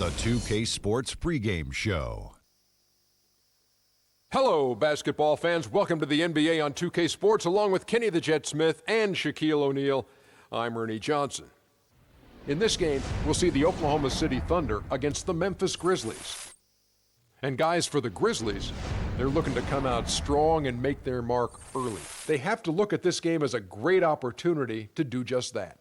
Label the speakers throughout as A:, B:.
A: the 2K Sports pregame show.
B: Hello, basketball fans. Welcome to the NBA on 2K Sports, along with Kenny the Jet Smith and Shaquille O'Neal. I'm Ernie Johnson. In this game, we'll see the Oklahoma City Thunder against the Memphis Grizzlies. And guys, for the Grizzlies, they're looking to come out strong and make their mark early. They have to look at this game as a great opportunity to do just that.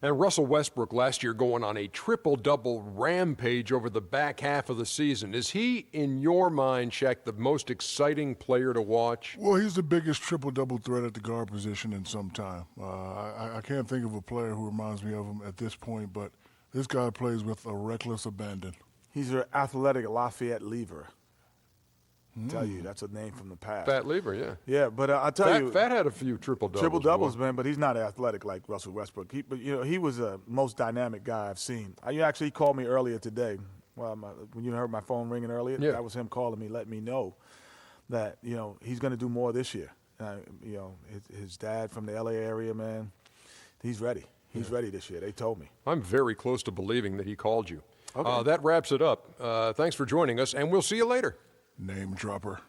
B: And Russell Westbrook last year going on a triple-double rampage over the back half of the season. Is he, in your mind, Shaq, the most exciting player to watch?
C: Well, he's the biggest triple-double threat at the guard position in some time. I can't think of a player who reminds me of him at this point, but this guy plays with a reckless abandon.
D: He's your athletic Lafayette Lever. Tell you, that's a name from the past.
B: Fat Lever, yeah.
D: Yeah, but I'll tell you.
B: Fat had a few triple-doubles.
D: Triple-doubles, man, but he's not athletic like Russell Westbrook. He was the most dynamic guy I've seen. You actually called me earlier today. Well, when you heard my phone ringing earlier,
B: yeah.
D: That was him calling me, letting me know that, he's going to do more this year. His dad from the L.A. area, man, he's ready. He's ready this year. They told me.
B: I'm very close to believing that he called you.
D: Okay.
B: That wraps it up. Thanks for joining us, and we'll see you later.
C: Name dropper.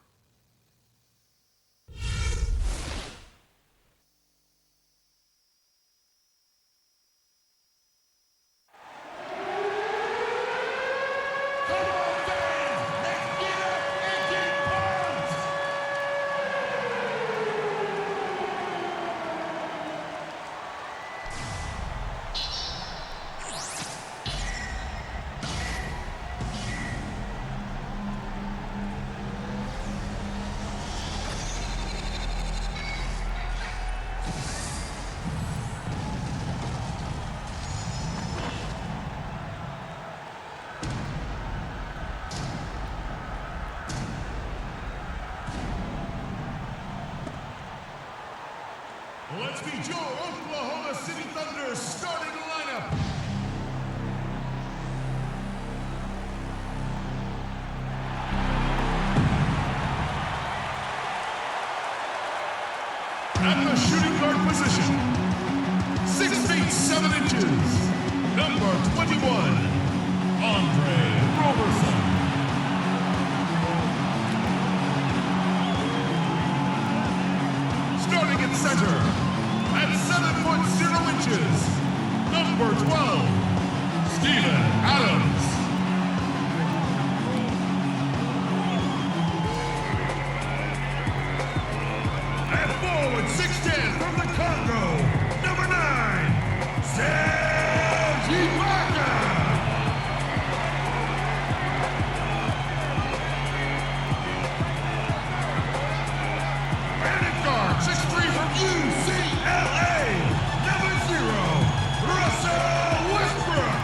E: Let's meet your Oklahoma City Thunder starting lineup. At the shooting guard position, 6 feet 7 inches, number 21, Andre Roberson. Starting at center, at 7 foot 0 inches, number 12, Steven Adams. At forward 6'10" from the Congo, number 9, Serge Ibaka. And at guard 6'3" from UCLA, number 0, Russell Westbrook.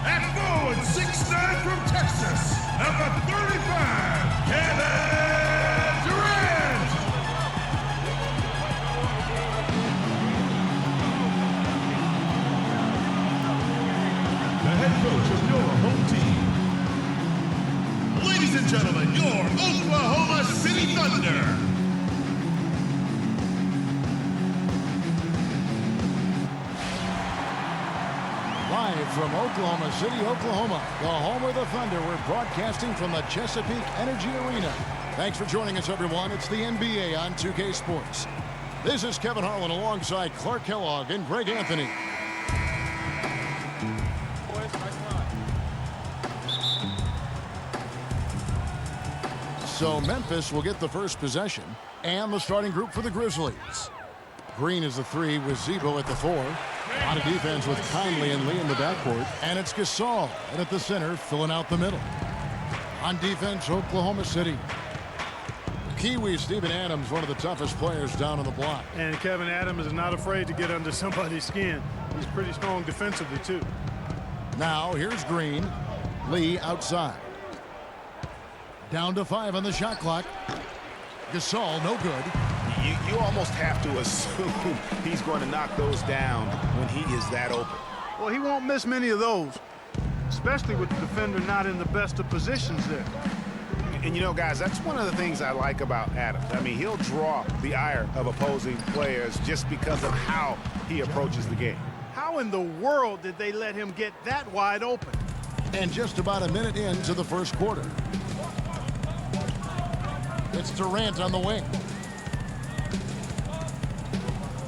E: At forward 6'9" from Texas, number 35, Kevin Durant. The head coach of your home team. Ladies and gentlemen, your Oklahoma City Thunder.
F: Live from Oklahoma City, Oklahoma, the home of the Thunder, we're broadcasting from the Chesapeake Energy Arena. Thanks for joining us, everyone. It's the NBA on 2K Sports. This is Kevin Harlan alongside Clark Kellogg and Greg Anthony. So Memphis will get the first possession and the starting group for the Grizzlies. Green is the 3 with Zebo at the 4. On a defense with Conley and Lee in the backcourt. And it's Gasol and at the center filling out the middle. On defense, Oklahoma City. Kiwi Steven Adams, one of the toughest players down on the block.
G: And Kevin Adams is not afraid to get under somebody's skin. He's pretty strong defensively, too.
F: Now, here's Green. Lee outside. Down to 5 on the shot clock. Gasol, no good.
H: You almost have to assume he's going to knock those down when he is that open.
G: Well, he won't miss many of those, especially with the defender not in the best of positions there.
H: And you know, guys, that's one of the things I like about Adams. I mean, he'll draw the ire of opposing players just because of how he approaches the game.
G: How in the world did they let him get that wide open?
F: And just about a minute into the first quarter. It's Durant on the wing.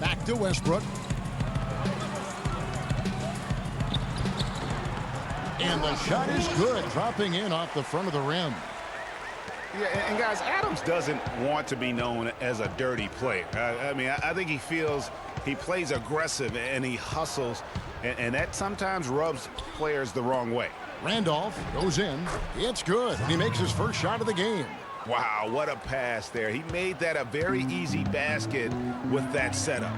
F: Back to Westbrook. And the shot is good, dropping in off the front of the rim.
H: Yeah, and guys, Adams doesn't want to be known as a dirty player. I mean, I think he feels he plays aggressive and he hustles, and that sometimes rubs players the wrong way.
F: Randolph goes in. It's good. He makes his first shot of the game.
H: Wow, what a pass there. He made that a very easy basket with that setup.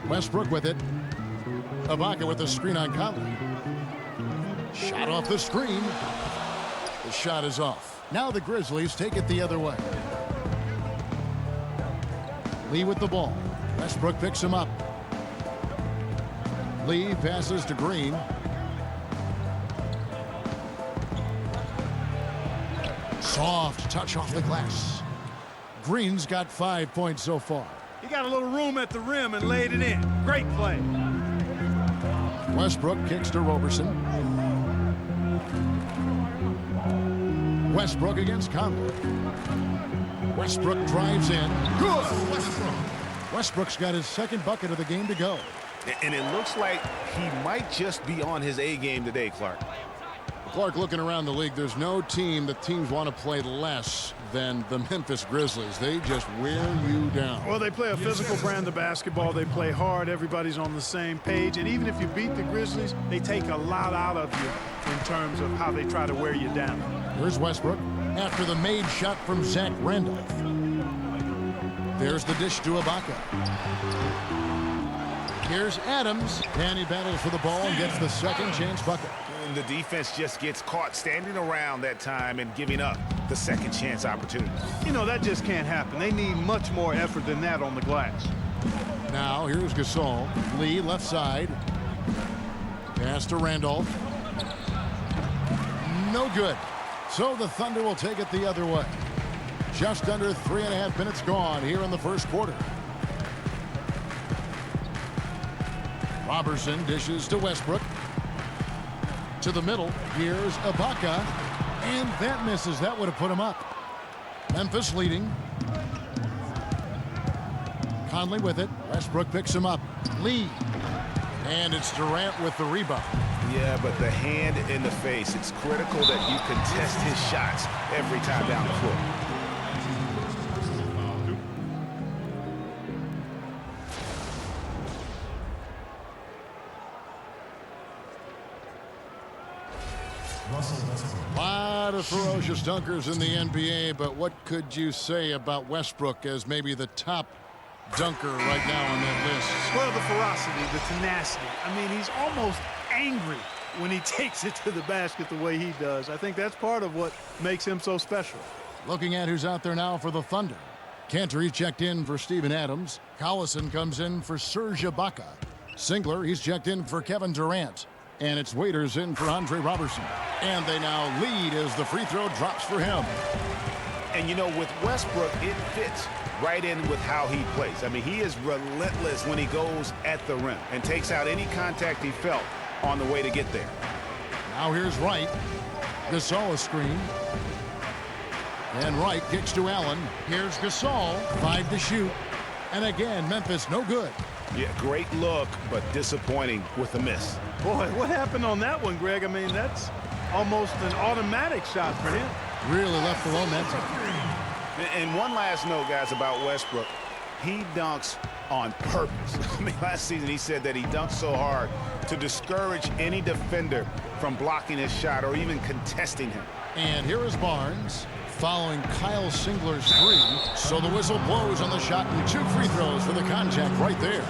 F: Westbrook with it. Ibaka with the screen on Conley. Shot off the screen. The shot is off. Now the Grizzlies take it the other way. Lee with the ball. Westbrook picks him up. Lee passes to Green. Soft touch off the glass. Green's got 5 points so far.
G: He got a little room at the rim and laid it in. Great play.
F: Westbrook kicks to Roberson. Westbrook against Conley. Westbrook drives in. Good! Westbrook's got his second bucket of the game to go.
H: And it looks like he might just be on his A game today, Clark.
F: Clark, looking around the league, there's no team that teams want to play less than the Memphis Grizzlies. They just wear you down.
G: Well, they play a physical brand of basketball. They play hard. Everybody's on the same page. And even if you beat the Grizzlies, they take a lot out of you in terms of how they try to wear you down.
F: Here's Westbrook after the made shot from Zach Randolph. There's the dish to Ibaka. Here's Adams, and he battles for the ball and gets the second chance bucket.
H: And the defense just gets caught standing around that time and giving up the second chance opportunity.
G: You know, that just can't happen. They need much more effort than that on the glass.
F: Now here's Gasol. Lee left side. Pass to Randolph. No good. So the Thunder will take it the other way. Just under 3.5 minutes gone here in the first quarter. Robertson dishes to Westbrook. To the middle. Here's Ibaka. And that misses. That would have put him up. Memphis leading. Conley with it. Westbrook picks him up. Lee. And it's Durant with the rebound.
H: Yeah, but the hand in the face. It's critical that you contest his shots every time down the floor.
F: A lot of ferocious dunkers in the NBA, but what could you say about Westbrook as maybe the top dunker right now on that list?
G: Well, the ferocity, the tenacity. I mean, he's almost angry when he takes it to the basket the way he does. I think that's part of what makes him so special.
F: Looking at who's out there now for the Thunder. Cantor, he's checked in for Steven Adams. Collison comes in for Serge Ibaka. Singler, he's checked in for Kevin Durant. And it's Waiters in for Andre Robertson. And they now lead as the free throw drops for him.
H: And, you know, with Westbrook, it fits right in with how he plays. I mean, he is relentless when he goes at the rim and takes out any contact he felt on the way to get there.
F: Now here's Wright. Gasol a screen. And Wright kicks to Allen. Here's Gasol. 5 to shoot. And again, Memphis no good.
H: Yeah, great look, but disappointing with a miss.
G: Boy, what happened on that one, Greg? I mean, that's almost an automatic shot for him.
F: Really left alone that time.
H: And one last note, guys, about Westbrook. He dunks on purpose. I mean, last season he said that he dunks so hard to discourage any defender from blocking his shot or even contesting him.
F: And here is Barnes following Kyle Singler's 3. So the whistle blows on the shot and 2 free throws for the contact right there.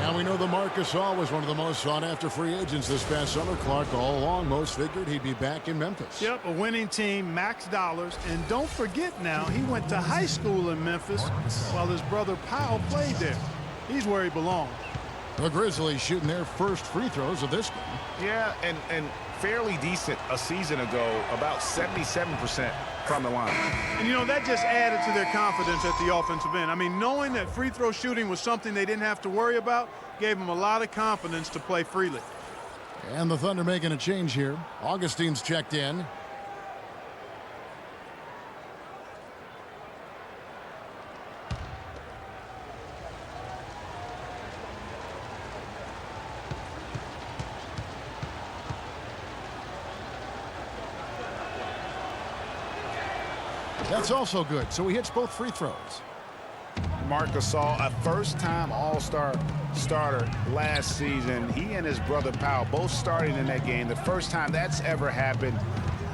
F: Now we know that Marc Gasol was one of the most sought-after free agents this past summer. Clark, all along, most figured he'd be back in Memphis.
G: Yep, a winning team, max dollars. And don't forget now, he went to high school in Memphis while his brother Powell played there. He's where he belongs.
F: The Grizzlies shooting their first free throws of this game.
H: Yeah, and fairly decent a season ago, about 77% from the line.
G: And, you know, that just added to their confidence at the offensive end. I mean, knowing that free throw shooting was something they didn't have to worry about gave them a lot of confidence to play freely.
F: And the Thunder making a change here. Augustine's checked in. That's also good. So he hits both free throws.
H: Marc Gasol, a first-time All-Star starter last season. He and his brother Powell both starting in that game. The first time that's ever happened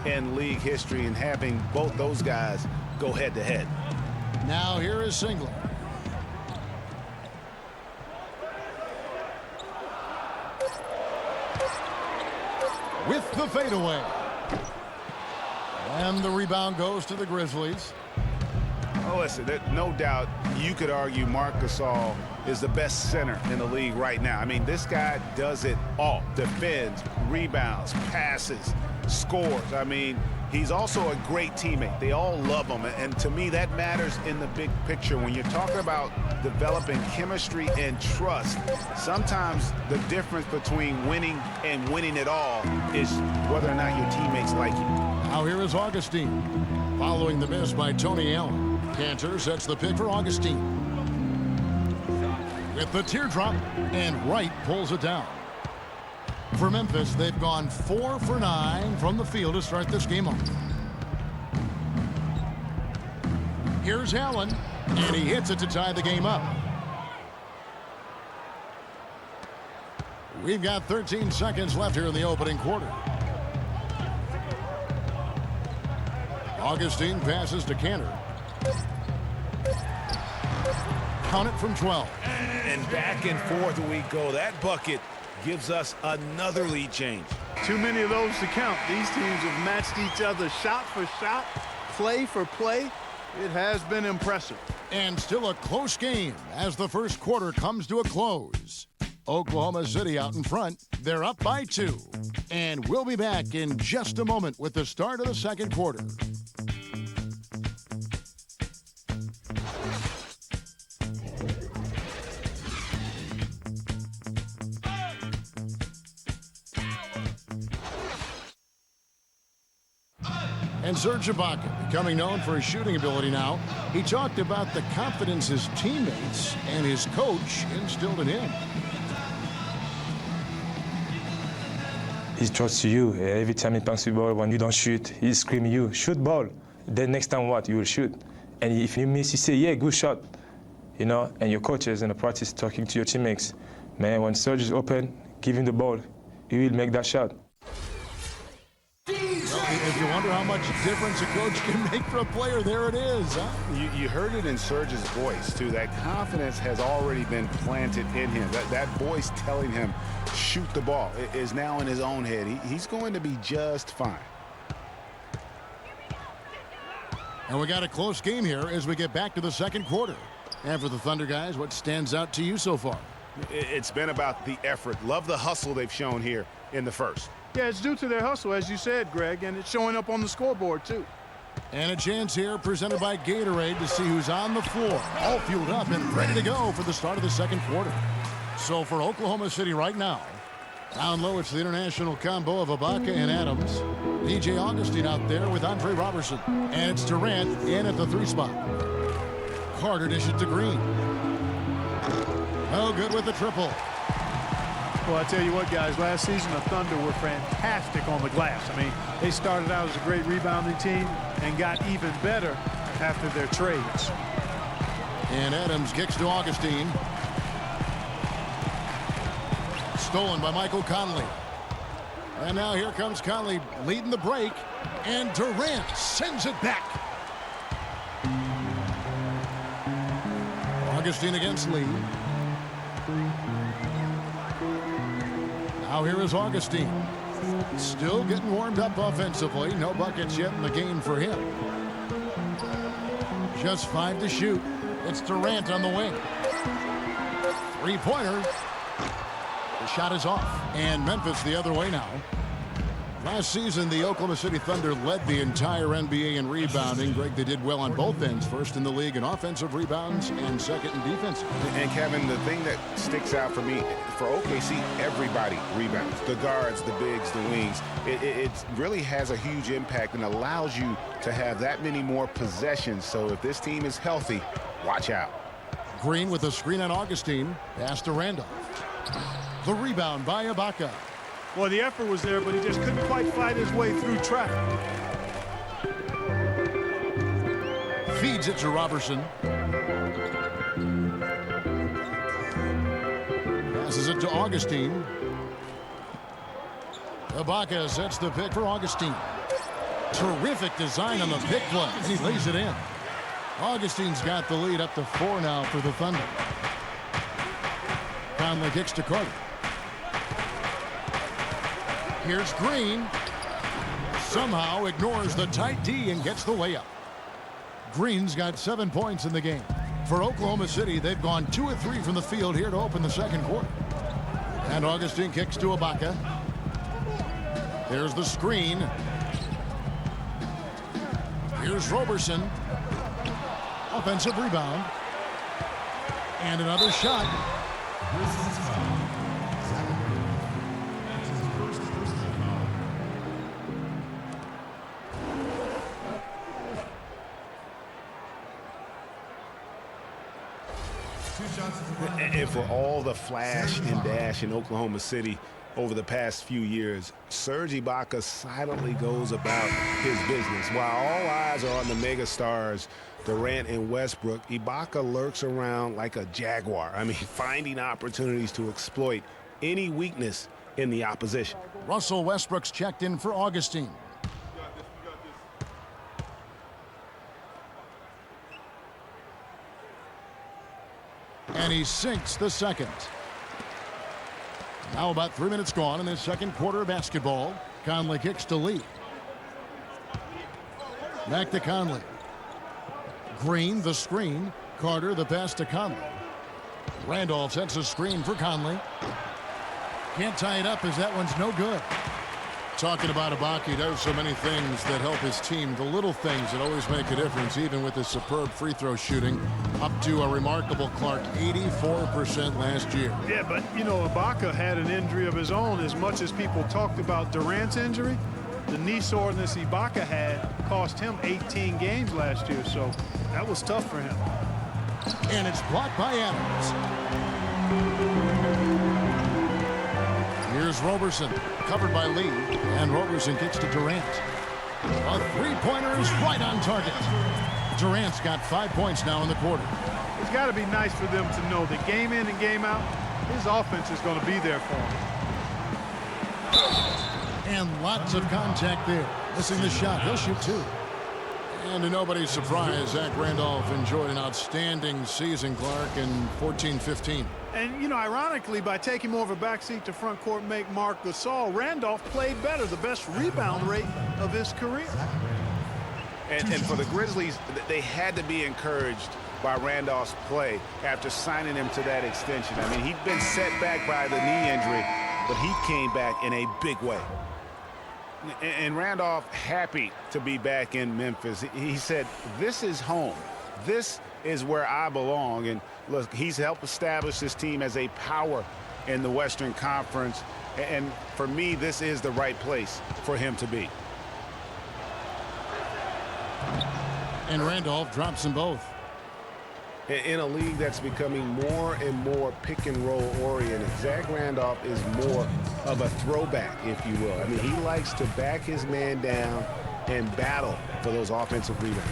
H: in league history, and having both those guys go head-to-head.
F: Now here is Singler. With the fadeaway. And the rebound goes to the Grizzlies.
H: Oh, listen, no doubt you could argue Marc Gasol is the best center in the league right now. I mean, this guy does it all. Defends, rebounds, passes, scores. I mean, he's also a great teammate. They all love him. And to me, that matters in the big picture. When you're talking about developing chemistry and trust, sometimes the difference between winning and winning it all is whether or not your teammates like you.
F: Now here is Augustine. Following the miss by Tony Allen. Cantor sets the pick for Augustine. With the teardrop, and Wright pulls it down. For Memphis, they've gone 4 for 9 from the field to start this game off. Here's Allen, and he hits it to tie the game up. We've got 13 seconds left here in the opening quarter. Augustine passes to Cantor. Count it from 12.
H: And back and forth we go. That bucket gives us another lead change.
G: Too many of those to count. These teams have matched each other shot for shot, play for play. It has been impressive.
F: And still a close game as the first quarter comes to a close. Oklahoma City out in front. They're up by 2. And we'll be back in just a moment with the start of the second quarter. And Serge Ibaka, becoming known for his shooting ability now, he talked about the confidence his teammates and his coach instilled in him.
I: He trusts you. Every time he passes the ball, when you don't shoot, he's screaming you, shoot ball. Then next time what? You will shoot. And if you miss, you say, yeah, good shot. You know, and your coaches in the practice talking to your teammates. Man, when Serge is open, give him the ball. He will make that shot.
F: If you wonder how much difference a coach can make for a player, there it is. Huh?
H: You heard it in Serge's voice, too. That confidence has already been planted in him. That voice telling him, shoot the ball, is now in his own head. He's going to be just fine.
F: And we got a close game here as we get back to the second quarter. And for the Thunder guys, what stands out to you so far?
H: It's been about the effort. Love the hustle they've shown here in the first.
G: Yeah, it's due to their hustle, as you said, Greg, and it's showing up on the scoreboard, too.
F: And a chance here presented by Gatorade to see who's on the floor, all fueled up and ready to go for the start of the second quarter. So for Oklahoma City right now, down low, it's the international combo of Ibaka and Adams. DJ Augustine out there with Andre Robertson. And it's Durant in at the 3 spot. Carter dishes to Green. No good with the triple.
G: Well, I tell you what, guys, last season the Thunder were fantastic on the glass. I mean, they started out as a great rebounding team and got even better after their trades.
F: And Adams kicks to Augustine. Stolen by Michael Conley. And now here comes Conley leading the break. And Durant sends it back. Augustine against Lee. Now here is Augustine. Still getting warmed up offensively. No buckets yet in the game for him. Just 5 to shoot. It's Durant on the wing. 3-pointer. shot is off. And Memphis the other way now. Last season, the Oklahoma City Thunder led the entire NBA in rebounding. Greg, they did well on both ends. First in the league in offensive rebounds and second in defensive.
H: And Kevin, the thing that sticks out for me, for OKC, everybody rebounds. The guards, the bigs, the wings. It really has a huge impact and allows you to have that many more possessions. So if this team is healthy, watch out.
F: Green with a screen on Augustine. Pass to Randolph. The rebound by Ibaka.
G: Well, the effort was there, but he just couldn't quite fight his way through traffic.
F: Feeds it to Robertson. Passes it to Augustine. Ibaka sets the pick for Augustine. Terrific design on the pick play. He lays it in. Augustine's got the lead up to 4 now for the Thunder. Conley kicks to Carter. Here's Green. Somehow ignores the tight D and gets the layup. Green's got 7 points in the game. For Oklahoma City, they've gone 2 of 3 from the field here to open the second quarter. And Augustine kicks to Ibaka. There's the screen. Here's Robertson. Offensive rebound. And another shot.
H: And for all the flash and dash in Oklahoma City over the past few years, Serge Ibaka silently goes about his business. While all eyes are on the mega stars, Durant and Westbrook, Ibaka lurks around like a jaguar. I mean, finding opportunities to exploit any weakness in the opposition.
F: Russell Westbrook's checked in for Augustine. And he sinks the second. Now about 3 minutes gone in this second quarter of basketball. Conley kicks to Lee. Back to Conley. Green the screen. Carter the pass to Conley. Randolph sets a screen for Conley. Can't tie it up as that one's no good. Talking about Ibaka, he does so many things that help his team. The little things that always make a difference, even with his superb free throw shooting. Up to a remarkable, Clark, 84% last year.
G: Yeah, but, you know, Ibaka had an injury of his own. As much as people talked about Durant's injury, the knee soreness Ibaka had cost him 18 games last year, so that was tough for him.
F: And it's blocked by Adams. Here's Robertson, covered by Lee, and Robertson kicks to Durant. A three-pointer is right on target. Durant's got 5 points now in the quarter.
G: It's got to be nice for them to know that game in and game out, his offense is going to be there for him.
F: And lots of contact there. Missing the shot. He'll shoot 2. And to nobody's surprise, Zach Randolph enjoyed an outstanding season, Clark, in 14-15.
G: And, you know, ironically, by taking more of a backseat to front court make Marc Gasol, Randolph played better, the best rebound rate of his career.
H: And for the Grizzlies, they had to be encouraged by Randolph's play after signing him to that extension. I mean, he'd been set back by the knee injury, but he came back in a big way. And Randolph happy to be back in Memphis. He said, this is home. This is where I belong. And look, he's helped establish this team as a power in the Western Conference. And for me, this is the right place for him to be.
F: And Randolph drops them both.
H: In a league that's becoming more and more pick and roll oriented, Zach Randolph is more of a throwback, if you will. I mean, he likes to back his man down and battle for those offensive rebounds.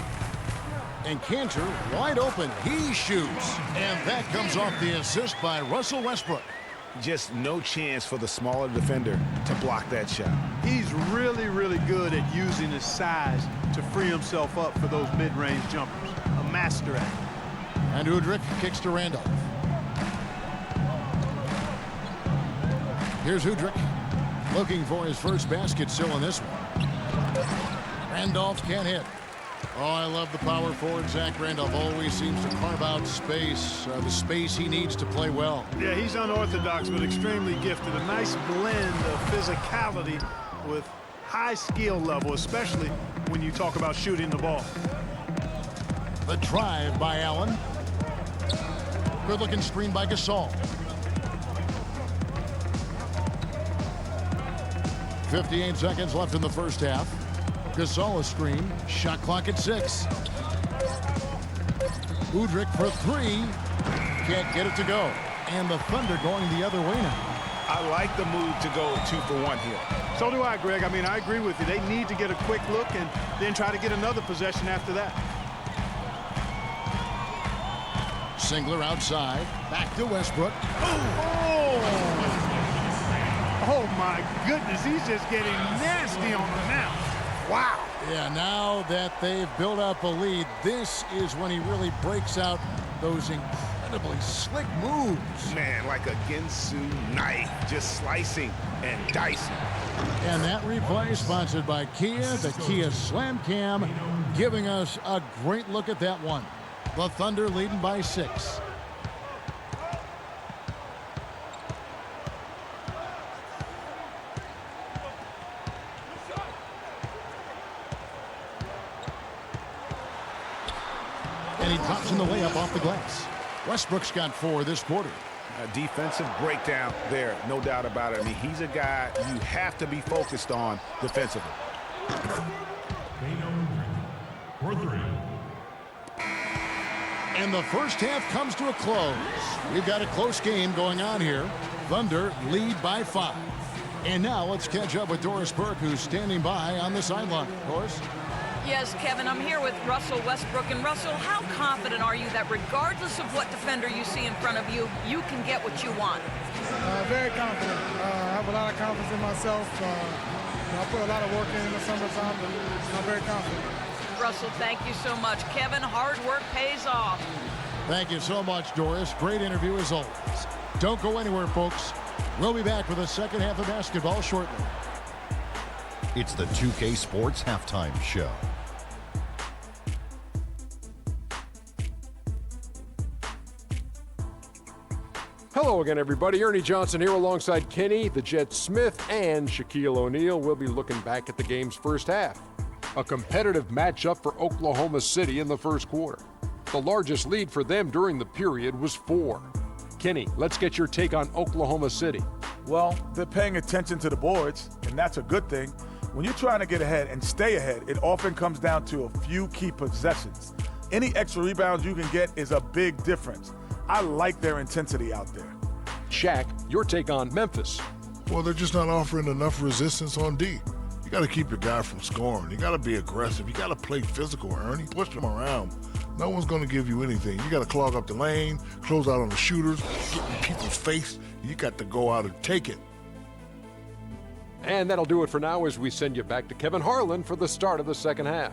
F: And Cantor wide open. He shoots. And that comes off the assist by Russell Westbrook.
H: Just no chance for the smaller defender to block that shot.
G: He's really, really good at using his size to free himself up for those mid-range jumpers. A master at it.
F: And Udrich kicks to Randolph. Here's Udrich looking for his first basket still in this one. Randolph can't hit. Oh, I love the power forward. Zach Randolph always seems to carve out space, the space he needs to play well.
G: Yeah, he's unorthodox but extremely gifted. A nice blend of physicality with high skill level, especially when you talk about shooting the ball.
F: The drive by Allen. Good-looking screen by Gasol. 58 seconds left in the first half. Gasol a screen. Shot clock at 6. Udrich for 3. Can't get it to go. And the Thunder going the other way now.
H: I like the move to go 2 for 1 here.
G: So do I, Greg. I mean, I agree with you. They need to get a quick look and then try to get another possession after that.
F: Singler outside. Back to Westbrook.
G: Oh, my goodness. He's just getting nasty on them now. Wow.
F: Yeah, now that they've built up a lead, this is when he really breaks out those incredibly slick moves.
H: Man, like a Ginsu knife, just slicing and dicing.
F: And that replay sponsored by Kia, the Kia Slam Cam, giving us a great look at that one. The Thunder leading by 6. And he drops in the layup off the glass. Westbrook's got 4 this quarter.
H: A defensive breakdown there, no doubt about it. I mean, he's a guy you have to be focused on defensively.
E: For 3.
F: And the first half comes to a close. We've got a close game going on here. Thunder lead by 5. And now let's catch up with Doris Burke, who's standing by on the sideline. Doris?
J: Yes, Kevin, I'm here with Russell Westbrook. And Russell, how confident are you that regardless of what defender you see in front of you, you can get what you want?
K: Very confident. I have a lot of confidence in myself. I put a lot of work in the summertime, and I'm very confident.
J: Russell, thank you so much. Kevin, hard work pays off.
F: Thank you so much, Doris. Great interview as always. Don't go anywhere, folks. We'll be back with the second half of basketball shortly.
A: It's the 2K Sports Halftime Show.
B: Hello again, everybody. Ernie Johnson here alongside Kenny, the Jet Smith, and Shaquille O'Neal. We'll be looking back at the game's first half. A competitive matchup for Oklahoma City in the first quarter. The largest lead for them during the period was 4. Kenny, let's get your take on Oklahoma City.
D: Well, they're paying attention to the boards, and that's a good thing. When you're trying to get ahead and stay ahead, it often comes down to a few key possessions. Any extra rebounds you can get is a big difference. I like their intensity out there.
B: Shaq, your take on Memphis.
C: Well, they're just not offering enough resistance on D. You got to keep your guy from scoring. You got to be aggressive. You got to play physical, Ernie. Push them around. No one's going to give you anything. You got to clog up the lane, close out on the shooters, get in people's face. You got to go out and take it.
B: And that'll do it for now as we send you back to Kevin Harlan for the start of the second half.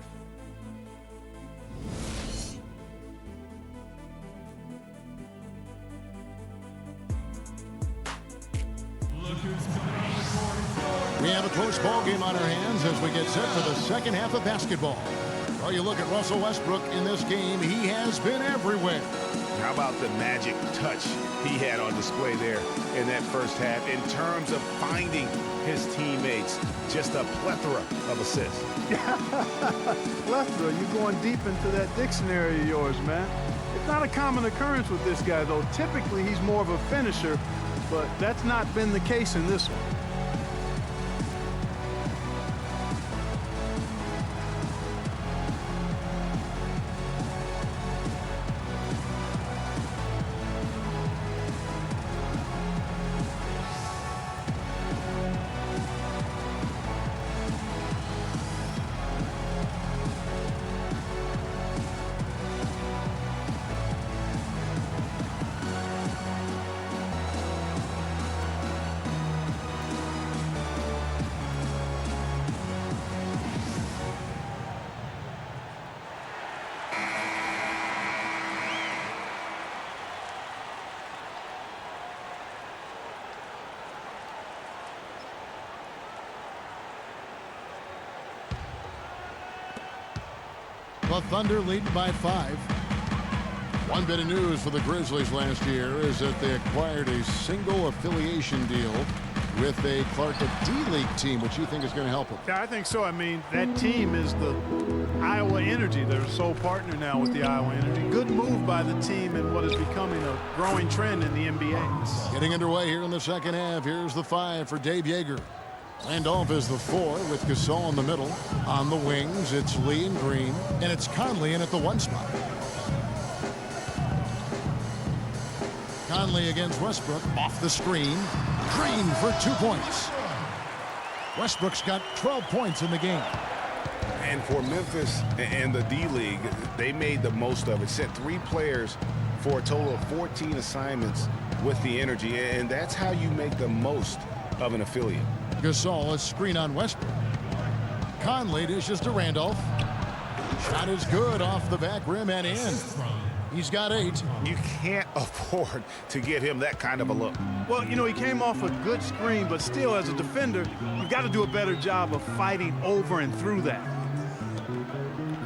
F: We have a close ball game on our hands as we get set for the second half of basketball. Well, you look at Russell Westbrook in this game, he has been everywhere.
H: How about the magic touch he had on display there in that first half in terms of finding his teammates? Just a plethora of assists.
G: Plethora, you're going deep into that dictionary of yours, man. It's not a common occurrence with this guy, though. Typically, he's more of a finisher, but that's not been the case in this one.
F: The Thunder leading by 5. One bit of news for the Grizzlies last year is that they acquired a single affiliation deal with a Clark D-League team, which you think is going to help them.
G: Yeah, I think so. I mean, that team is the Iowa Energy. They're a sole partner now with the Iowa Energy. Good move by the team in what is becoming a growing trend in the NBA.
F: Getting underway here in the second half. Here's the 5 for Dave Yeager. Randolph is the 4 with Gasol in the middle. On the wings, it's Lee and Green, and it's Conley in at the 1 spot. Conley against Westbrook, off the screen. Green for 2 points. Westbrook's got 12 points in the game.
H: And for Memphis and the D-League, they made the most of it. Sent 3 players for a total of 14 assignments with the Energy, and that's how you make the most of an affiliate.
F: Gasol, a screen on Westbrook. Conley dishes to Randolph. Shot is good off the back rim and in. He's got 8.
H: You can't afford to give him that kind of a look.
G: Well, you know, he came off a good screen, but still, as a defender, you've got to do a better job of fighting over and through that.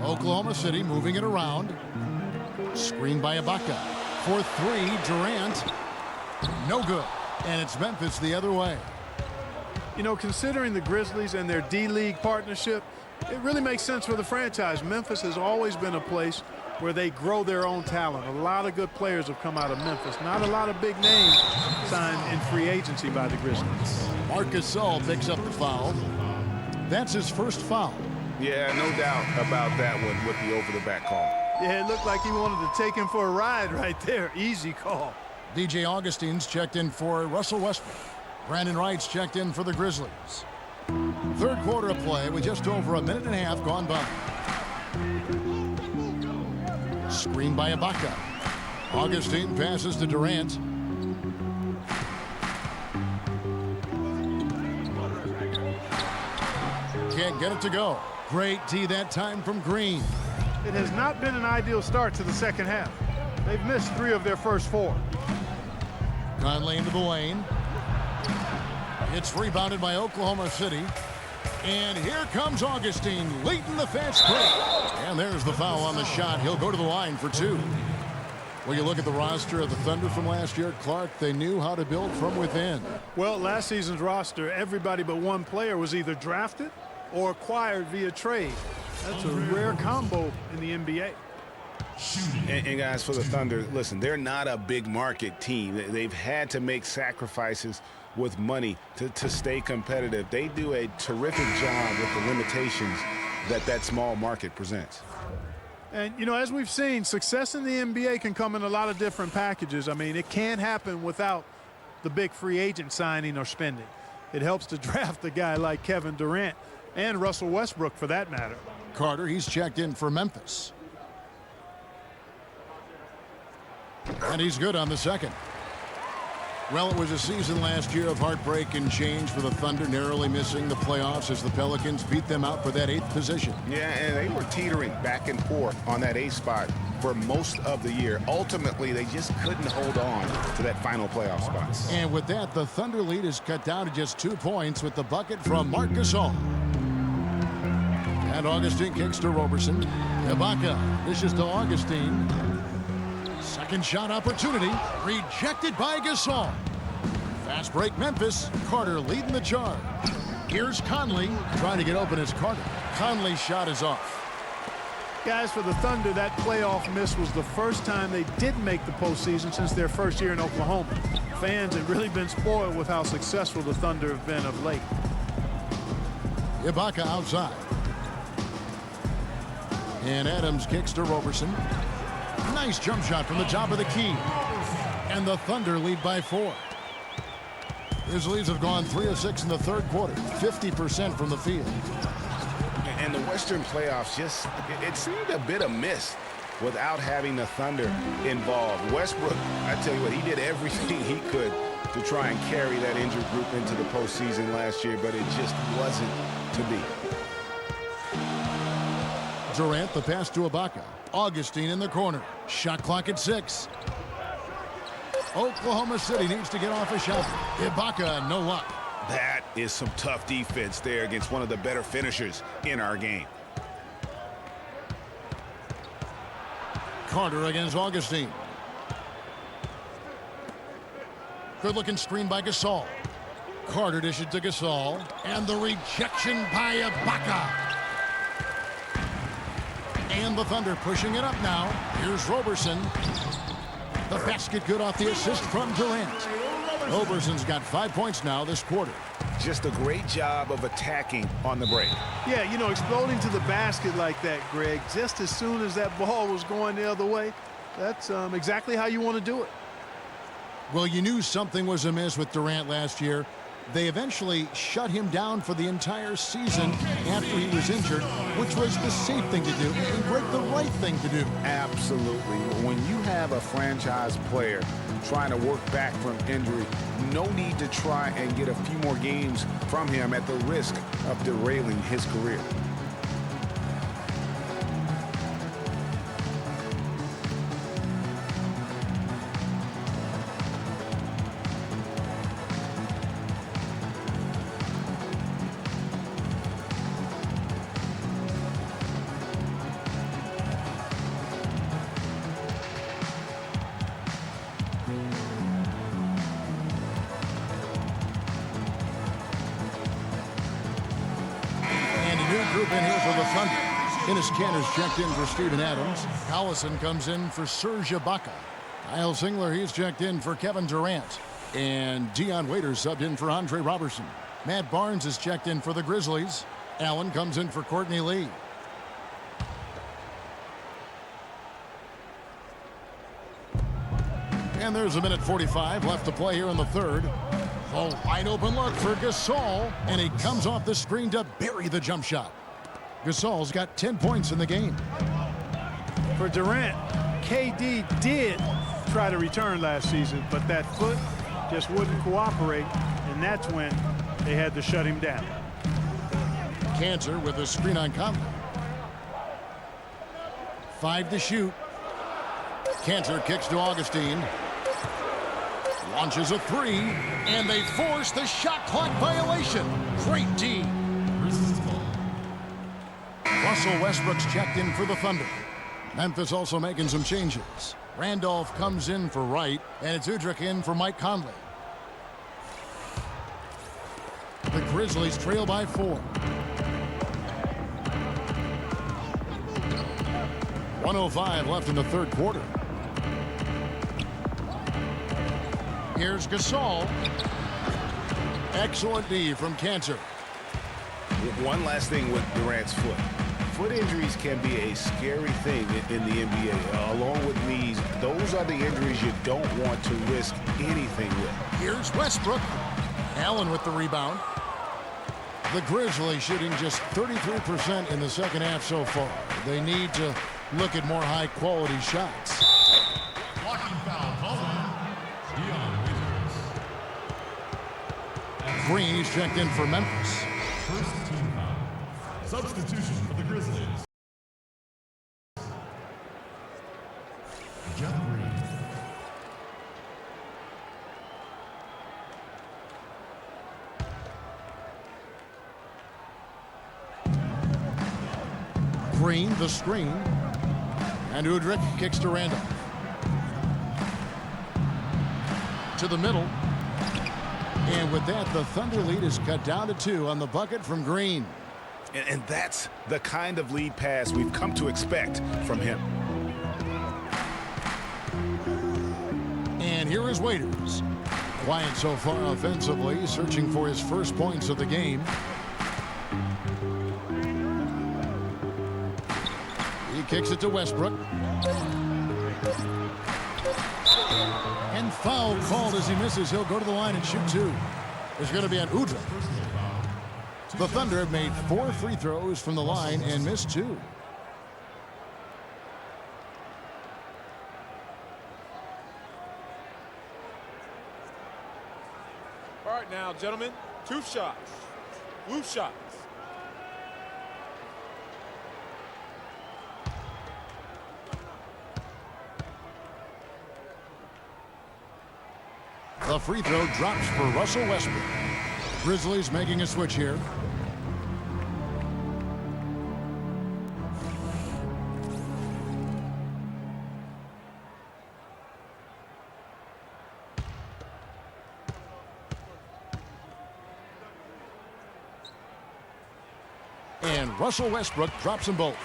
F: Oklahoma City moving it around. Screen by Ibaka. For 3, Durant. No good. And it's Memphis the other way.
G: You know, considering the Grizzlies and their D-League partnership, it really makes sense for the franchise. Memphis has always been a place where they grow their own talent. A lot of good players have come out of Memphis. Not a lot of big names signed in free agency by the Grizzlies.
F: Marc Gasol picks up the foul. That's his first foul.
H: Yeah, no doubt about that one with the over-the-back call.
G: Yeah, it looked like he wanted to take him for a ride right there. Easy call.
F: DJ Augustine's checked in for Russell Westbrook. Brandon Wright's checked in for the Grizzlies. Third quarter of play with just over a minute and a half gone by. Screen by Ibaka. Augustine passes to Durant. Can't get it to go. Great D that time from Green.
G: It has not been an ideal start to the second half. They've missed 3 of their first 4.
F: Conley into the lane. It's rebounded by Oklahoma City. And here comes Augustine leading the fast break. And there's the foul on the shot. He'll go to the line for 2. Well, you look at the roster of the Thunder from last year, Clark, they knew how to build from within.
G: Well, last season's roster, everybody but one player was either drafted or acquired via trade. That's a rare combo in the NBA.
H: And guys, for the Thunder, listen, they're not a big market team. They've had to make sacrifices with money to stay competitive. They do a terrific job with the limitations that small market presents.
G: And, you know, as we've seen, success in the NBA can come in a lot of different packages. I mean, it can't happen without the big free agent signing or spending. It helps to draft a guy like Kevin Durant and Russell Westbrook, for that matter.
F: Carter, he's checked in for Memphis. And he's good on the second. Well, it was a season last year of heartbreak and change for the Thunder, narrowly missing the playoffs as the Pelicans beat them out for that 8th position.
H: Yeah, and they were teetering back and forth on that 8th spot for most of the year. Ultimately, they just couldn't hold on to that final playoff spot.
F: And with that, the Thunder lead is cut down to just 2 points with the bucket from Marc Gasol. And Augustine kicks to Roberson. Ibaka dishes to Augustine. Second shot opportunity, rejected by Gasol. Fast break Memphis. Carter leading the charge. Here's Conley trying to get open as Carter. Conley's shot is off.
G: Guys, for the Thunder, that playoff miss was the first time they didn't make the postseason since their first year in Oklahoma. Fans have really been spoiled with how successful the Thunder have been of late.
F: Ibaka outside. And Adams kicks to Roberson. Nice jump shot from the top of the key. And the Thunder lead by 4. Grizzlies have gone 3 of 6 in the third quarter, 50% from the field.
H: And the Western playoffs it seemed a bit amiss without having the Thunder involved. Westbrook, I tell you what, he did everything he could to try and carry that injured group into the postseason last year, but it just wasn't to be.
F: Durant, the pass to Ibaka. Augustine in the corner. Shot clock at 6. Oklahoma City needs to get off a shot. Ibaka, no luck.
H: That is some tough defense there against one of the better finishers in our game.
F: Carter against Augustine. Good-looking screen by Gasol. Carter dishes to Gasol. And the rejection by Ibaka. And the Thunder pushing it up now. Here's Roberson. The basket good off the assist from Durant. Roberson's got 5 points now this quarter.
H: Just a great job of attacking on the break.
G: Yeah, you know, exploding to the basket like that, Greg, just as soon as that ball was going the other way, that's exactly how you want to do it.
F: Well, you knew something was amiss with Durant last year. They eventually shut him down for the entire season after he was injured, which was the safe thing to do and the right thing to do.
H: Absolutely. When you have a franchise player trying to work back from injury, no need to try and get a few more games from him at the risk of derailing his career.
F: Group in here for the Thunder. Enes Kanter's checked in for Steven Adams. Collison comes in for Serge Ibaka. Kyle Singler, he's checked in for Kevin Durant. And Dion Waiters subbed in for Andre Robertson. Matt Barnes is checked in for the Grizzlies. Allen comes in for Courtney Lee. And there's a minute 45 left to play here in the third. A wide open look for Gasol, and he comes off the screen to bury the jump shot. Gasol's got 10 points in the game.
G: For Durant, KD did try to return last season, but that foot just wouldn't cooperate, and that's when they had to shut him down.
F: Kanter with a screen on Conley. 5 to shoot. Kanter kicks to Augustine. Launches a three, and they force the shot clock violation. Great D. Russell Westbrook's checked in for the Thunder. Memphis also making some changes. Randolph comes in for Wright, and it's Udrih in for Mike Conley. The Grizzlies trail by 4. 1:05 left in the third quarter. Here's Gasol. Excellent D from Kanter.
H: One last thing with Durant's foot. Foot injuries can be a scary thing in the NBA. Along with knees, those are the injuries you don't want to risk anything with.
F: Here's Westbrook. Allen with the rebound. The Grizzlies shooting just 33% in the second half so far. They need to look at more high-quality shots.
E: Blocking foul called on Dion Waiters.
F: Green, he's checked in for Memphis.
E: First team foul. Substitution for the Grizzlies. Jeff Green.
F: Green, the screen. And Udrih kicks to Randolph. To the middle. And with that, the Thunder lead is cut down to 2 on the bucket from Green.
H: And that's the kind of lead pass we've come to expect from him.
F: And here is Waiters. Quiet so far offensively, searching for his first points of the game. He kicks it to Westbrook. And foul called as he misses. He'll go to the line and shoot 2. There's going to be an Udrih. The Thunder have made 4 free throws from the line and missed 2.
L: All right now, gentlemen, 2 shots. Blue shots.
F: The free throw drops for Russell Westbrook. Grizzlies making a switch here. and Russell Westbrook drops them both.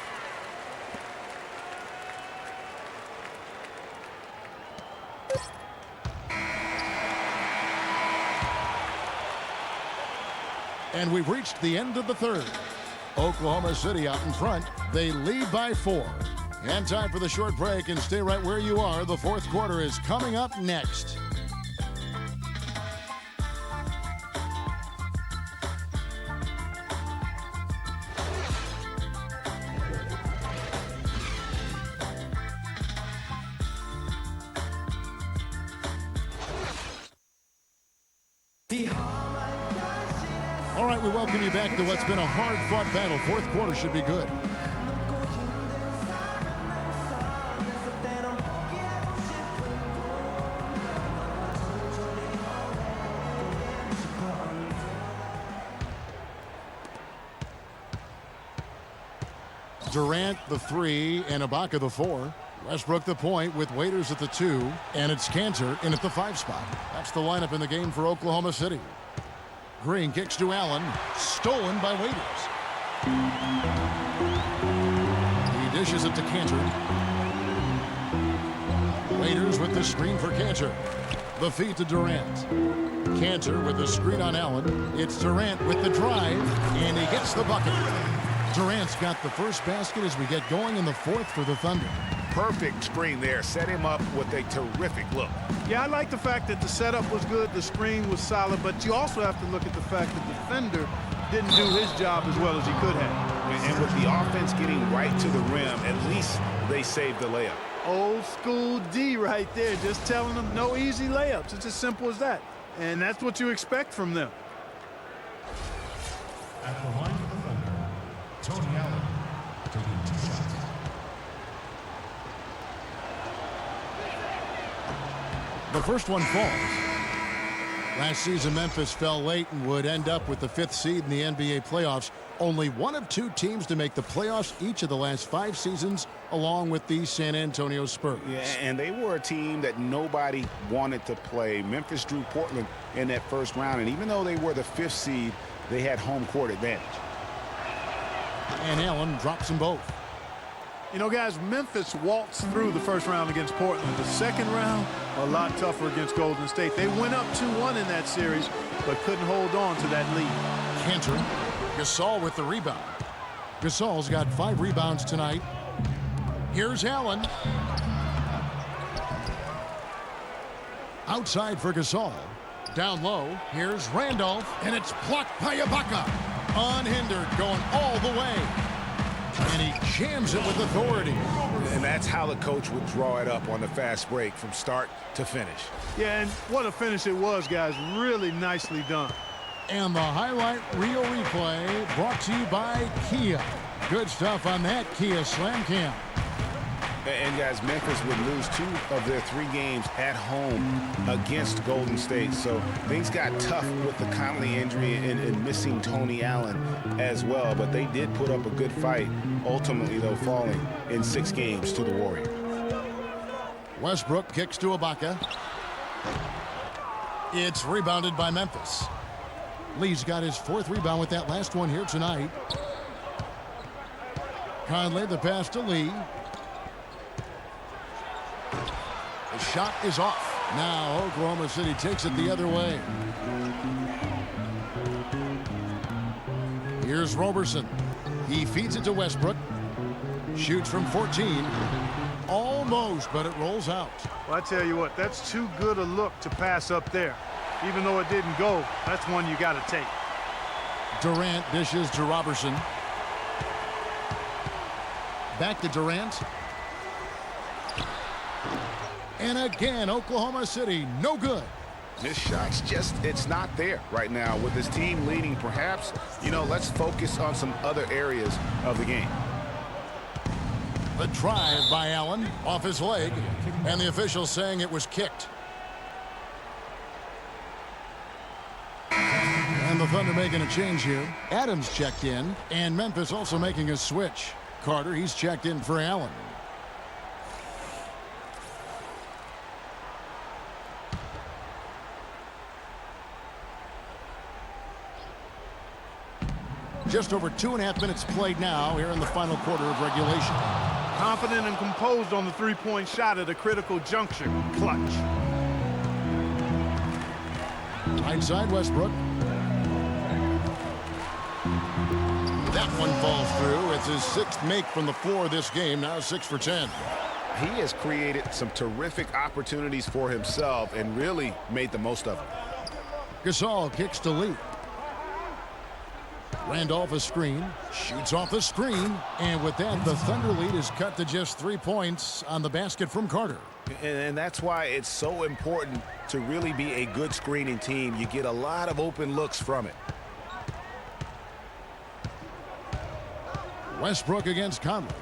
F: And we've reached the end of the third. Oklahoma City out in front. They lead by 4. And time for the short break, and stay right where you are. The fourth quarter is coming up next. All right, we welcome you back to what's been a hard-fought battle. Fourth quarter should be good. Durant the 3 and Ibaka the 4. Westbrook the point with Waiters at the 2, and it's Cantor in at the 5 spot. That's the lineup in the game for Oklahoma City. Green kicks to Allen, stolen by Waiters. He dishes it to Cantor. Waiters with the screen for Cantor. The feed to Durant. Cantor with the screen on Allen. It's Durant with the drive, and he gets the bucket. Durant's got the first basket as we get going in the fourth for the Thunder.
H: Perfect screen there. Set him up with a terrific look.
G: Yeah, I like the fact that the setup was good, the screen was solid, but you also have to look at the fact that the defender didn't do his job as well as he could have.
H: And with the offense getting right to the rim, at least they saved the layup.
G: Old school D right there, just telling them no easy layups. It's as simple as that. And that's what you expect from them.
E: At the line of the Thunder, Tony Allen taking 2 shots.
F: The first one falls. Last season, Memphis fell late and would end up with the 5th seed in the NBA playoffs. Only one of 2 teams to make the playoffs each of the last 5 seasons, along with the San Antonio Spurs.
H: Yeah, and they were a team that nobody wanted to play. Memphis drew Portland in that first round, and even though they were the 5th seed, they had home court advantage.
F: And Allen drops them both.
G: You know, guys, Memphis waltzed through the first round against Portland. The second round, a lot tougher against Golden State. They went up 2-1 in that series, but couldn't hold on to that lead.
F: Cantor, Gasol with the rebound. Gasol's got 5 rebounds tonight. Here's Allen. Outside for Gasol. Down low, here's Randolph, and it's blocked by Ibaka. Unhindered, going all the way. And he jams it with authority.
H: And that's how the coach would draw it up on the fast break from start to finish.
G: Yeah, and what a finish it was, guys. Really nicely done.
F: And the highlight reel replay brought to you by Kia. Good stuff on that Kia Slam Cam.
H: And guys, Memphis would lose 2 of their 3 games at home against Golden State. So things got tough with the Conley injury and missing Tony Allen as well. But they did put up a good fight, ultimately, though, falling in 6 games to the Warriors.
F: Westbrook kicks to Ibaka. It's rebounded by Memphis. Lee's got his 4th rebound with that last one here tonight. Conley, the pass to Lee. The shot is off. Now Oklahoma City takes it the other way. Here's Roberson. He feeds it to Westbrook. Shoots from 14. Almost, but it rolls out.
G: Well, I tell you what, that's too good a look to pass up there. Even though it didn't go, that's one you got to take.
F: Durant dishes to Roberson. Back to Durant. And again, Oklahoma City, no good.
H: This shot's just, it's not there right now. With this team leading, perhaps, you know, let's focus on some other areas of the game.
F: The drive by Allen off his leg, and the official saying it was kicked. And the Thunder making a change here. Adams checked in, and Memphis also making a switch. Carter, he's checked in for Allen. Just over 2.5 minutes played now here in the final quarter of regulation.
G: Confident and composed on the three-point shot at a critical juncture. Clutch.
F: Inside Westbrook. That one falls through. It's his 6th make from the floor this game. Now 6 for 10.
H: He has created some terrific opportunities for himself and really made the most of them.
F: Gasol kicks to Lee. Randolph a screen. Shoots off the screen. And with that, the Thunder lead is cut to just 3 points on the basket from Carter.
H: And that's why it's so important to really be a good screening team. You get a lot of open looks from it.
F: Westbrook against Conley.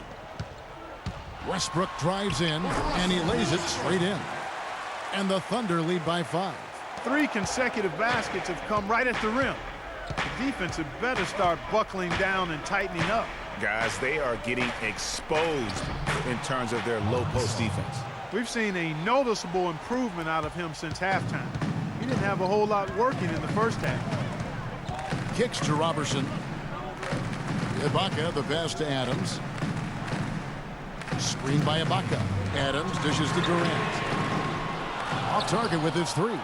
F: Westbrook drives in, and he lays it straight in. And the Thunder lead by 5.
G: 3 consecutive baskets have come right at the rim. The defense had better start buckling down and tightening up.
H: Guys, they are getting exposed in terms of their low post defense.
G: We've seen a noticeable improvement out of him since halftime. He didn't have a whole lot working in the first half.
F: Kicks to Robertson. Ibaka, the pass to Adams. Screen by Ibaka. Adams dishes to Durant. Off target with his 3.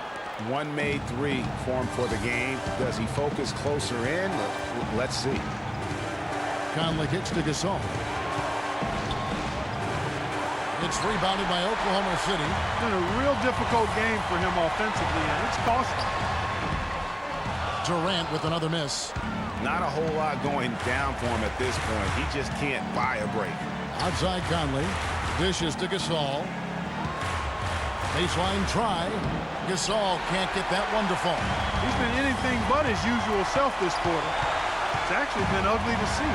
H: One made 3 for him for the game. Does he focus closer in? Let's see.
F: Conley kicks to Gasol. It's rebounded by Oklahoma City.
G: It's been a real difficult game for him offensively, and it's costly.
F: Durant with another miss.
H: Not a whole lot going down for him at this point. He just can't buy a break.
F: Outside Conley. Dishes to Gasol. Baseline try. Gasol can't get that one to fall.
G: He's been anything but his usual self this quarter. It's actually been ugly to see.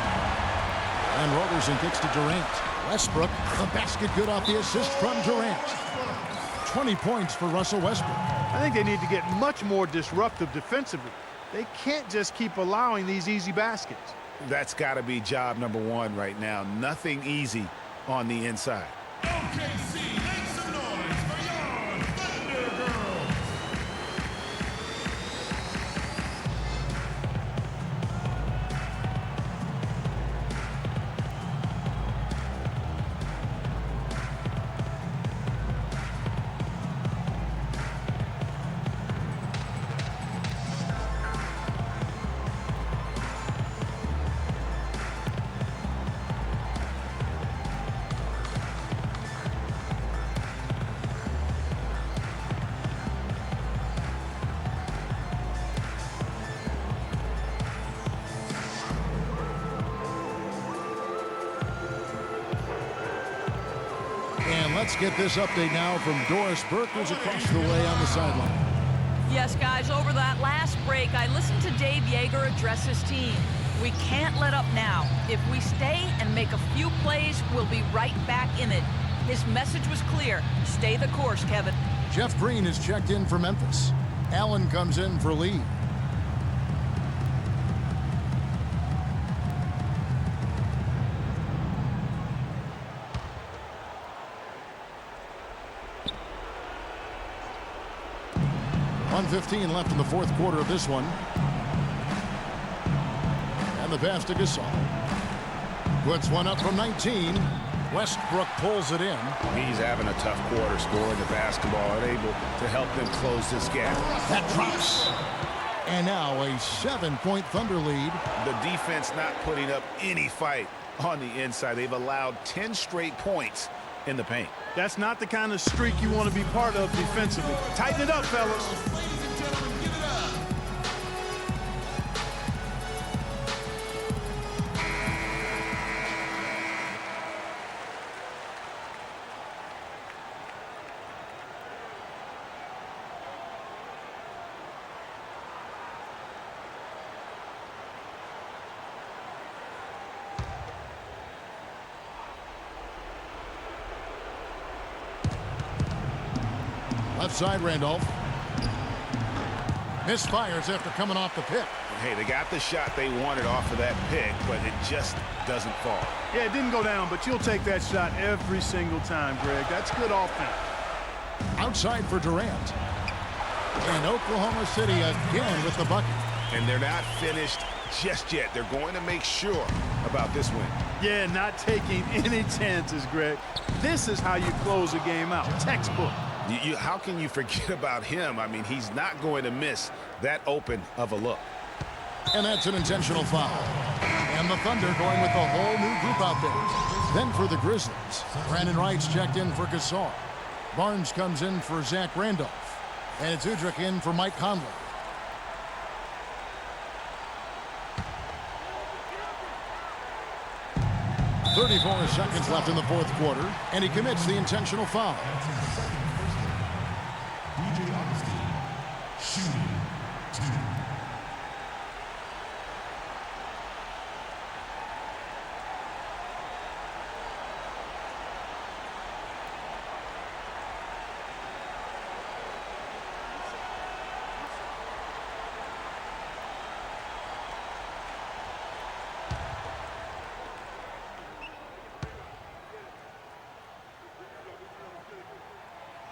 F: And Robertson kicks to Durant. Westbrook, the basket good off the assist from Durant. 20 points for Russell Westbrook.
G: I think they need to get much more disruptive defensively. They can't just keep allowing these easy baskets.
H: That's got to be job number 1 right now. Nothing easy on the inside.
E: OKC, make some noise for your Thunder Girls.
F: Let's get this update now from Doris Burke, who's across the way on the sideline.
J: Yes, guys, over that last break, I listened to Dave Yeager address his team. We can't let up now. If we stay and make a few plays, we'll be right back in it. His message was clear. Stay the course, Kevin.
F: Jeff Green is checked in for Memphis. Allen comes in for Lee. .1:15 left in the fourth quarter of this one. And the pass to Gasol. Puts one up from 19. Westbrook pulls it in.
H: He's having a tough quarter scoring the basketball and able to help them close this gap.
F: That drops. And now a 7-point Thunder lead.
H: The defense not putting up any fight on the inside. They've allowed 10 straight points in the paint.
G: That's not the kind of streak you want to be part of defensively. Tighten it up, fellas.
E: Ladies and gentlemen, give it up.
F: Left side, Randolph. Misfires after coming off the pick.
H: Hey, they got the shot they wanted off of that pick, but it just doesn't fall.
G: Yeah, it didn't go down, but you'll take that shot every single time, Greg. That's good offense.
F: Outside for Durant. And Oklahoma City again with the bucket.
H: And they're not finished just yet. They're going to make sure about this win.
G: Yeah, not taking any chances, Greg. This is how you close a game out. Textbook.
H: How can you forget about him? I mean, he's not going to miss that open of a look.
F: And that's an intentional foul. And the Thunder going with a whole new group out there. Then for the Grizzlies, Brandon Wright's checked in for Gasol. Barnes comes in for Zach Randolph. And it's Udrich in for Mike Conley. .34 seconds left in the fourth quarter, and he commits the intentional foul.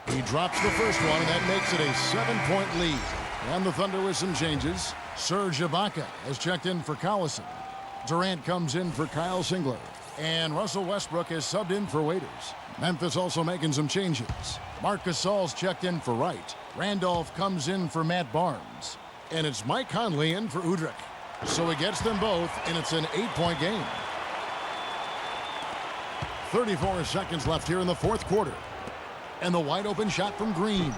F: He drops the first one, and that makes it a 7-point lead. And the Thunder with some changes. Serge Ibaka has checked in for Collison. Durant comes in for Kyle Singler. And Russell Westbrook has subbed in for Waiters. Memphis also making some changes. Marc Gasol's checked in for Wright. Randolph comes in for Matt Barnes. And it's Mike Conley in for Udrich. So he gets them both, and it's an 8-point game. 34 seconds left here in the fourth quarter. And the wide open shot from Green.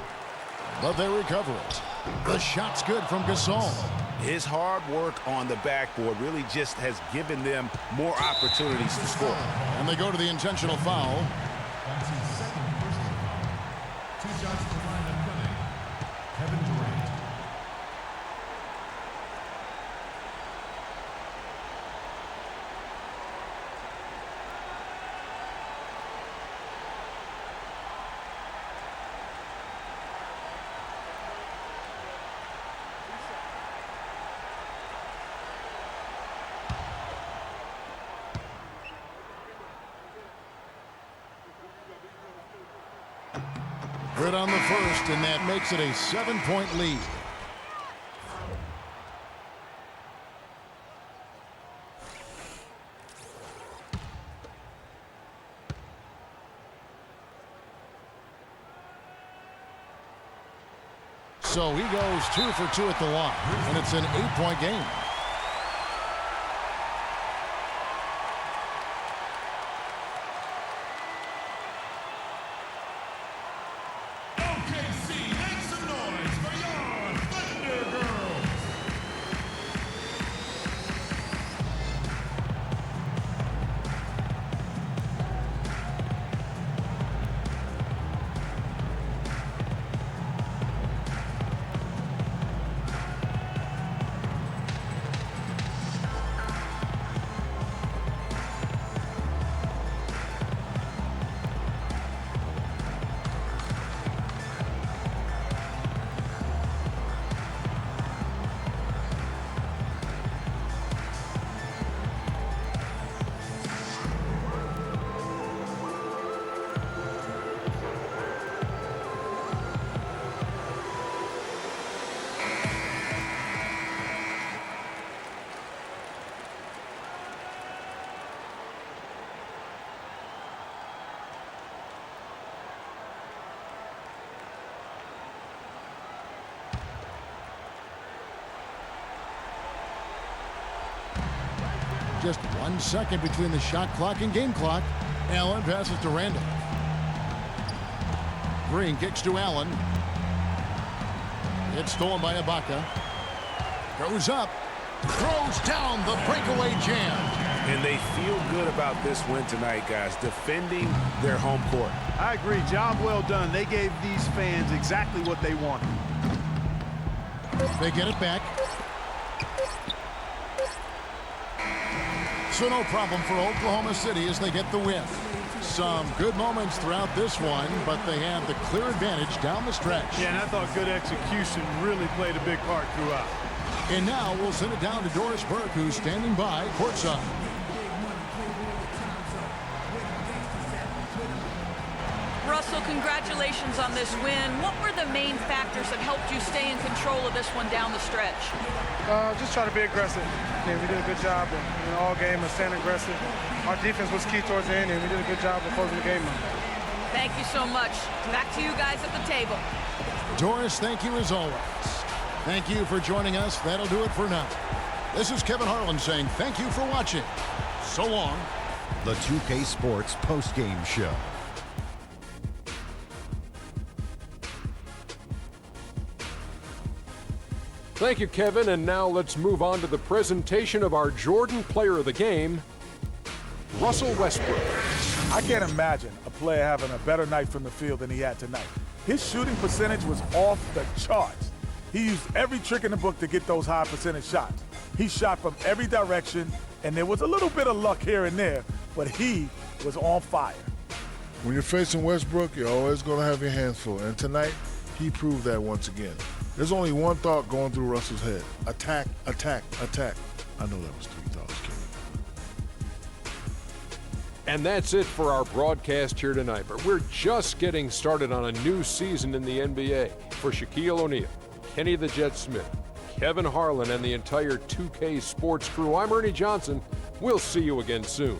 F: But they recover it. The shot's good from Gasol.
H: His hard work on the backboard really just has given them more opportunities to score.
F: And they go to the intentional foul. Good on the first, and that makes it a 7-point lead. So he goes 2 for 2 at the line, and it's an 8-point game. Just 1 second between the shot clock and game clock. Allen passes to Randolph. Green kicks to Allen. It's stolen by Ibaka. Goes up. Throws down the breakaway jam.
H: And they feel good about this win tonight, guys, defending their home court.
G: I agree. Job well done. They gave these fans exactly what they wanted.
F: They get it back. So no problem for Oklahoma City as they get the win. Some good moments throughout this one, but they have the clear advantage down the stretch.
G: Yeah, and I thought good execution really played a big part throughout.
F: And now we'll send it down to Doris Burke, who's standing by courtside.
J: Russell, congratulations congratulations on this win. What were the main factors that helped you stay in control of this one down the stretch?
K: Just try to be aggressive. We did a good job in all game of staying aggressive. Our defense was key towards the end, and we did a good job of closing the game out.
J: Thank you so much. Back to you guys at the table.
F: Doris, thank you as always. Thank you for joining us. That'll do it for now. This is Kevin Harlan saying thank you for watching. So long.
A: The 2K Sports postgame show.
B: Thank you, Kevin. And now let's move on to the presentation of our Jordan Player of the Game, Russell Westbrook.
D: I can't imagine a player having a better night from the field than he had tonight. His shooting percentage was off the charts. He used every trick in the book to get those high percentage shots. He shot from every direction, and there was a little bit of luck here and there, but he was on fire.
C: When you're facing Westbrook, you're always going to have your hands full. And tonight, he proved that once again. There's only one thought going through Russell's head. Attack, attack, attack. I know that was 3 thoughts, Kenny.
B: And that's it for our broadcast here tonight. But we're just getting started on a new season in the NBA. For Shaquille O'Neal, Kenny the Jet Smith, Kevin Harlan, and the entire 2K Sports crew, I'm Ernie Johnson. We'll see you again soon.